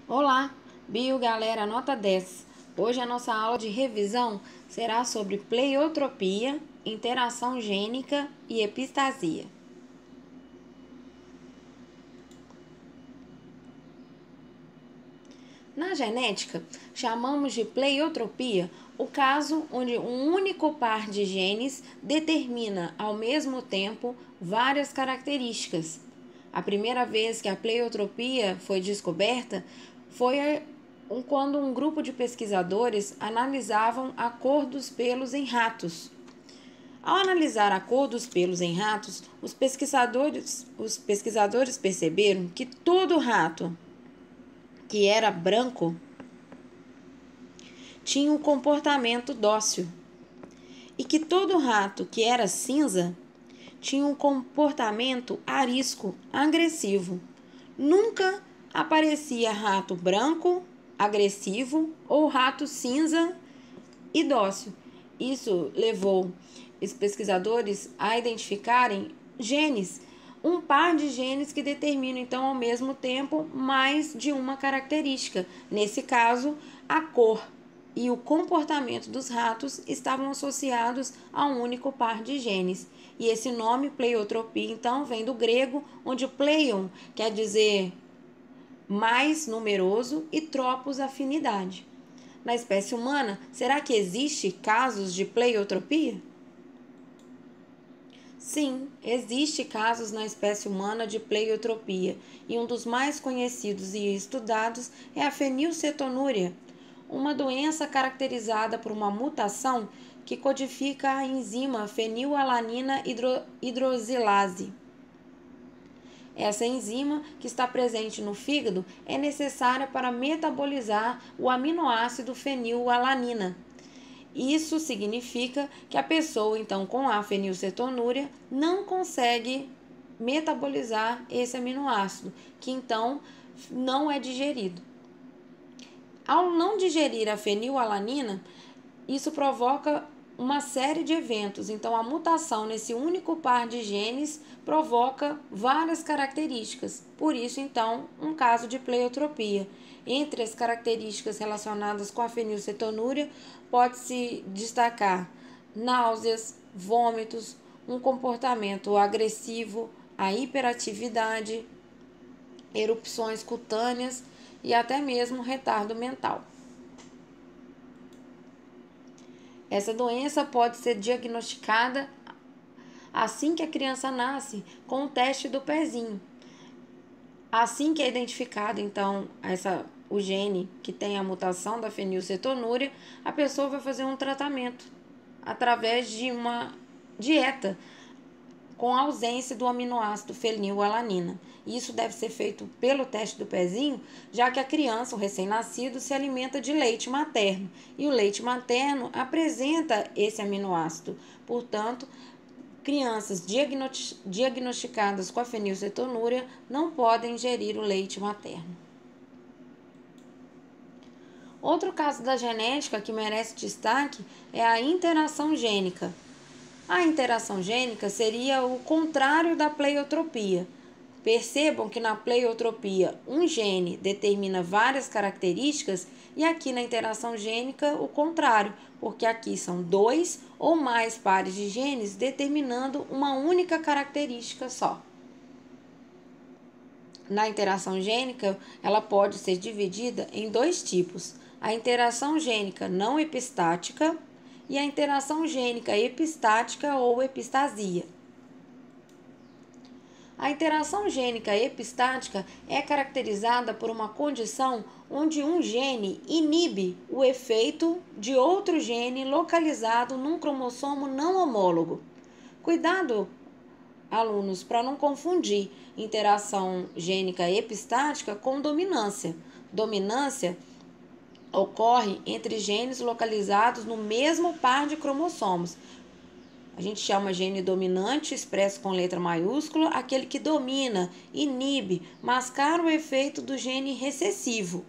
Olá, Bio Galera Nota 10. Hoje a nossa aula de revisão será sobre pleiotropia, interação gênica e epistasia. Na genética, chamamos de pleiotropia o caso onde um único par de genes determina ao mesmo tempo várias características. A primeira vez que a pleiotropia foi descoberta foi quando um grupo de pesquisadores analisavam a cor dos pelos em ratos. Ao analisar a cor dos pelos em ratos, os pesquisadores perceberam que todo rato que era branco tinha um comportamento dócil e que todo rato que era cinza tinha um comportamento arisco, agressivo. Nunca aparecia rato branco, agressivo ou rato cinza e dócil. Isso levou os pesquisadores a identificarem genes, um par de genes que determinam então ao mesmo tempo mais de uma característica. Nesse caso, a cor e o comportamento dos ratos estavam associados a um único par de genes. E esse nome, pleiotropia, então, vem do grego, onde pleion quer dizer mais numeroso e tropos, afinidade. Na espécie humana, será que existe casos de pleiotropia? Sim, existe casos na espécie humana de pleiotropia, e um dos mais conhecidos e estudados é a fenilcetonúria, uma doença caracterizada por uma mutação que codifica a enzima fenilalanina hidroxilase. Essa enzima, que está presente no fígado, é necessária para metabolizar o aminoácido fenilalanina. Isso significa que a pessoa, então, com a fenilcetonúria, não consegue metabolizar esse aminoácido, que então não é digerido. Ao não digerir a fenilalanina, isso provoca uma série de eventos. Então, a mutação nesse único par de genes provoca várias características. Por isso, então, um caso de pleiotropia. Entre as características relacionadas com a fenilcetonúria, pode-se destacar náuseas, vômitos, um comportamento agressivo, a hiperatividade, erupções cutâneas e até mesmo retardo mental. Essa doença pode ser diagnosticada assim que a criança nasce, com o teste do pezinho. Assim que é identificado, então, o gene que tem a mutação da fenilcetonúria, a pessoa vai fazer um tratamento através de uma dieta com ausência do aminoácido fenilalanina. Isso deve ser feito pelo teste do pezinho, já que a criança, o recém-nascido, se alimenta de leite materno. E o leite materno apresenta esse aminoácido. Portanto, crianças diagnosticadas com a fenilcetonúria não podem ingerir o leite materno. Outro caso da genética que merece destaque é a interação gênica. A interação gênica seria o contrário da pleiotropia. Percebam que na pleiotropia um gene determina várias características e aqui na interação gênica o contrário, porque aqui são dois ou mais pares de genes determinando uma única característica só. Na interação gênica, ela pode ser dividida em dois tipos: a interação gênica não epistática e a interação gênica epistática ou epistasia. A interação gênica epistática é caracterizada por uma condição onde um gene inibe o efeito de outro gene localizado num cromossomo não homólogo. Cuidado, alunos, para não confundir interação gênica epistática com dominância. Dominância ocorre entre genes localizados no mesmo par de cromossomos. A gente chama gene dominante, expresso com letra maiúscula, aquele que domina, inibe, mascara o efeito do gene recessivo.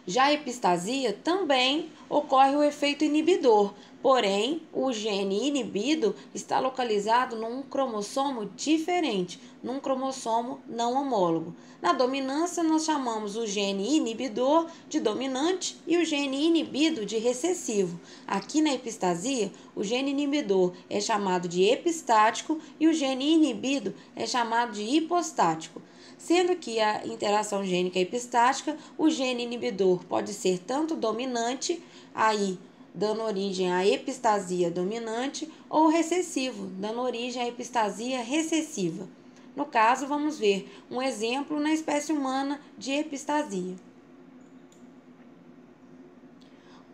Já a epistasia também ocorre o efeito inibidor. Porém, o gene inibido está localizado num cromossomo diferente, num cromossomo não homólogo. Na dominância, nós chamamos o gene inibidor de dominante e o gene inibido de recessivo. Aqui na epistasia, o gene inibidor é chamado de epistático e o gene inibido é chamado de hipostático. Sendo que a interação gênica epistática, o gene inibidor pode ser tanto dominante, aí dando origem à epistasia dominante, ou recessivo, dando origem à epistasia recessiva. No caso, vamos ver um exemplo na espécie humana de epistasia.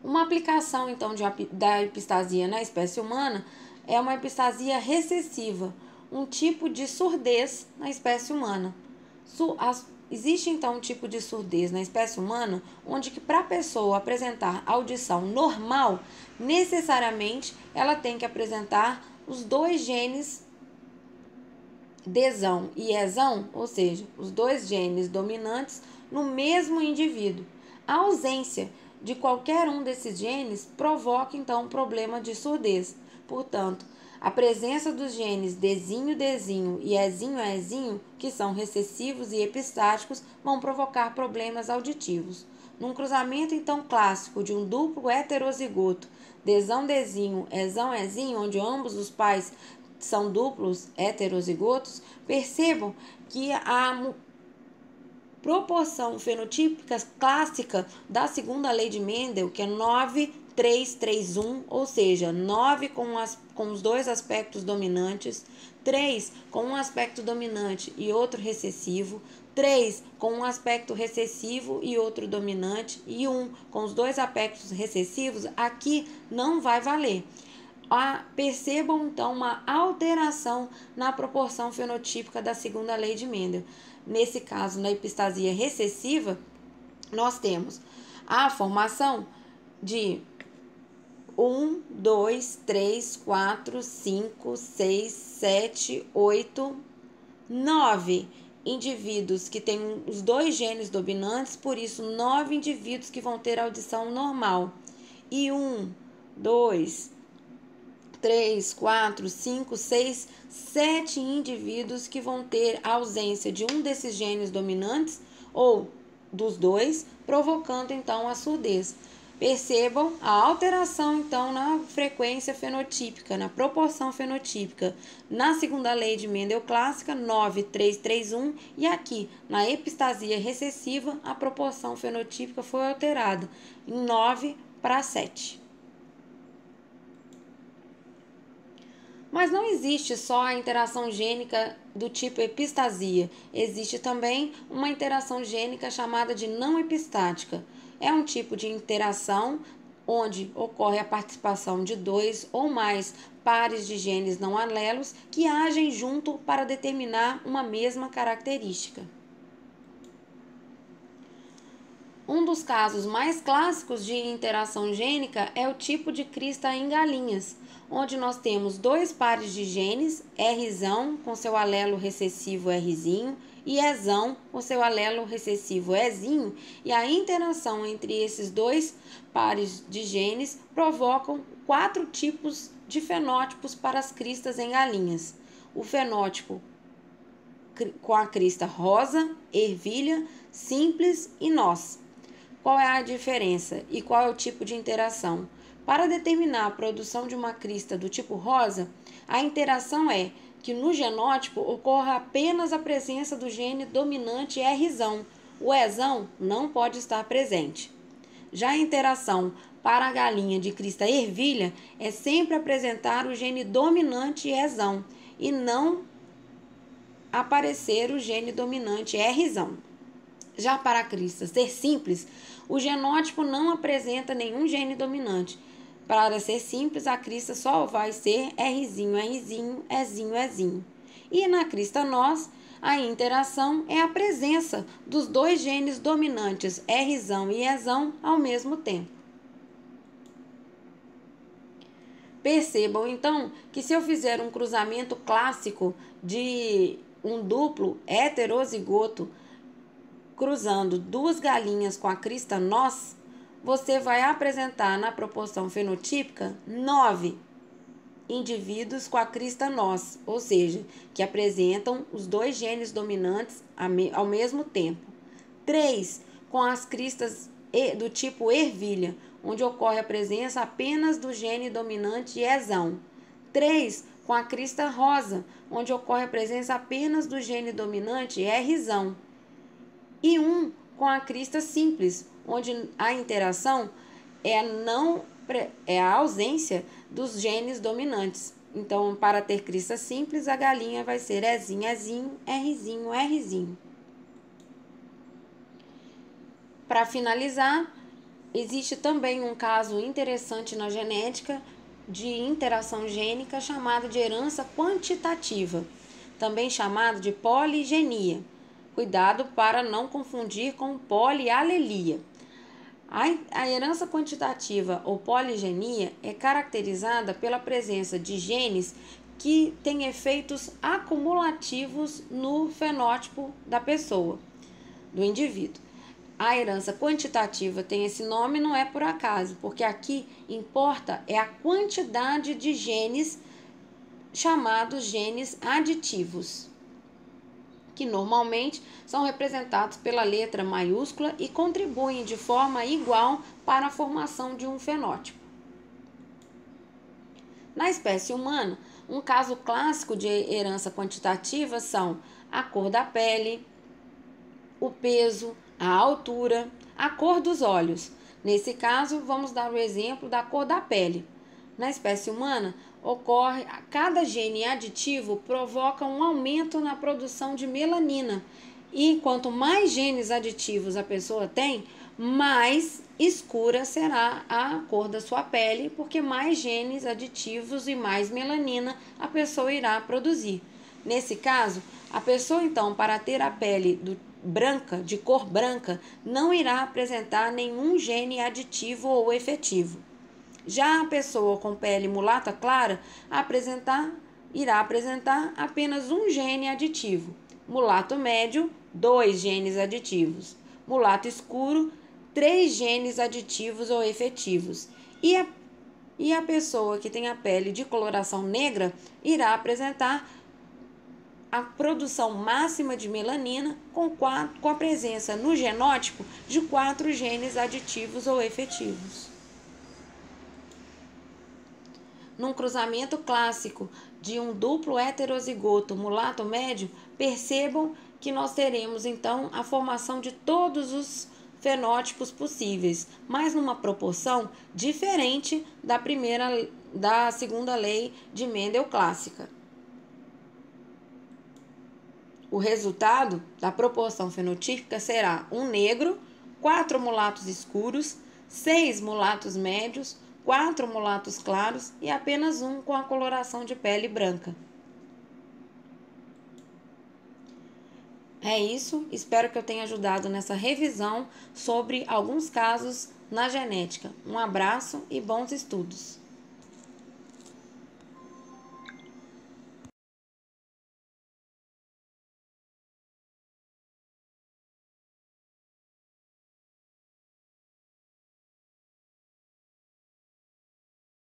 Uma aplicação, então, da epistasia na espécie humana é uma epistasia recessiva, um tipo de surdez na espécie humana. Existe, então, um tipo de surdez na espécie humana onde que para a pessoa apresentar audição normal, necessariamente ela tem que apresentar os dois genes Dzão e Ezão, ou seja, os dois genes dominantes no mesmo indivíduo. A ausência de qualquer um desses genes provoca, então, um problema de surdez. Portanto, a presença dos genes Dzinho, Dzinho e Ezinho, Ezinho, que são recessivos e epistáticos, vão provocar problemas auditivos. Num cruzamento, então, clássico de um duplo heterozigoto, Dzão, Dzinho, Ezão, Ezinho, onde ambos os pais são duplos heterozigotos, percebam que a proporção fenotípica clássica da segunda lei de Mendel, que é 9:3:3:1, ou seja, 9 com os dois aspectos dominantes, 3 com um aspecto dominante e outro recessivo, 3 com um aspecto recessivo e outro dominante, e 1 com os dois aspectos recessivos, aqui não vai valer. Percebam, então, uma alteração na proporção fenotípica da segunda lei de Mendel. Nesse caso, na epistasia recessiva, nós temos a formação de 1, 2, 3, 4, 5, 6, 7, 8, 9 indivíduos que têm os dois genes dominantes, por isso 9 indivíduos que vão ter audição normal. E 1, 2, 3, 4, 5, 6, 7 indivíduos que vão ter a ausência de um desses genes dominantes ou dos dois, provocando então a surdez. Percebam a alteração então na frequência fenotípica, na proporção fenotípica, na segunda lei de Mendel clássica, 9:3:3:1, e aqui na epistasia recessiva a proporção fenotípica foi alterada em 9:7. Mas não existe só a interação gênica do tipo epistasia, existe também uma interação gênica chamada de não epistática. É um tipo de interação onde ocorre a participação de dois ou mais pares de genes não alelos que agem junto para determinar uma mesma característica. Um dos casos mais clássicos de interação gênica é o tipo de crista em galinhas, onde nós temos dois pares de genes, Rzão com seu alelo recessivo Rzinho e Ezão com seu alelo recessivo Ezinho, e a interação entre esses dois pares de genes provocam 4 tipos de fenótipos para as cristas em galinhas. O fenótipo com a crista rosa, ervilha, simples e noz. Qual é a diferença e qual é o tipo de interação? Para determinar a produção de uma crista do tipo rosa, a interação é que no genótipo ocorra apenas a presença do gene dominante Rzão. O Ezão não pode estar presente. Já a interação para a galinha de crista ervilha é sempre apresentar o gene dominante Ezão e não aparecer o gene dominante Rzão. Já para a crista ser simples, o genótipo não apresenta nenhum gene dominante. Para ser simples, a crista só vai ser Rzinho, Rzinho, Ezinho, Ezinho. E na crista noz, a interação é a presença dos dois genes dominantes Rzão e Ezão ao mesmo tempo. Percebam, então, que se eu fizer um cruzamento clássico de um duplo heterozigoto cruzando duas galinhas com a crista noz, você vai apresentar na proporção fenotípica 9 indivíduos com a crista nós, ou seja, que apresentam os dois genes dominantes ao mesmo tempo. 3 com as cristas do tipo ervilha, onde ocorre a presença apenas do gene dominante esão. 3 com a crista rosa, onde ocorre a presença apenas do gene dominante rzão. E 1 com a crista simples, onde a interação é a ausência dos genes dominantes. Então, para ter crista simples, a galinha vai ser Ezinho, Ezinho, Rzinho, Rzinho. Para finalizar, existe também um caso interessante na genética de interação gênica chamado de herança quantitativa, também chamado de poligenia. Cuidado para não confundir com polialelia. A herança quantitativa ou poligenia é caracterizada pela presença de genes que têm efeitos acumulativos no fenótipo da pessoa, do indivíduo. A herança quantitativa tem esse nome não é por acaso, porque aqui importa é a quantidade de genes chamados genes aditivos, que normalmente são representados pela letra maiúscula e contribuem de forma igual para a formação de um fenótipo. Na espécie humana, um caso clássico de herança quantitativa são a cor da pele, o peso, a altura, a cor dos olhos. Nesse caso, vamos dar o exemplo da cor da pele. Na espécie humana, cada gene aditivo provoca um aumento na produção de melanina. E quanto mais genes aditivos a pessoa tem, mais escura será a cor da sua pele, porque mais genes aditivos e mais melanina a pessoa irá produzir. Nesse caso, a pessoa, então, para ter a pele branca, de cor branca, não irá apresentar nenhum gene aditivo ou efetivo. Já a pessoa com pele mulata clara irá apresentar apenas um gene aditivo. Mulato médio, 2 genes aditivos. Mulato escuro, 3 genes aditivos ou efetivos. E a pessoa que tem a pele de coloração negra irá apresentar a produção máxima de melanina com a presença no genótipo de 4 genes aditivos ou efetivos. Num cruzamento clássico de um duplo heterozigoto mulato médio, percebam que nós teremos então a formação de todos os fenótipos possíveis, mas numa proporção diferente da segunda lei de Mendel clássica. O resultado da proporção fenotípica será um negro, 4 mulatos escuros, 6 mulatos médios, 4 mulatos claros e apenas um com a coloração de pele branca. É isso, espero que eu tenha ajudado nessa revisão sobre alguns casos na genética. Um abraço e bons estudos!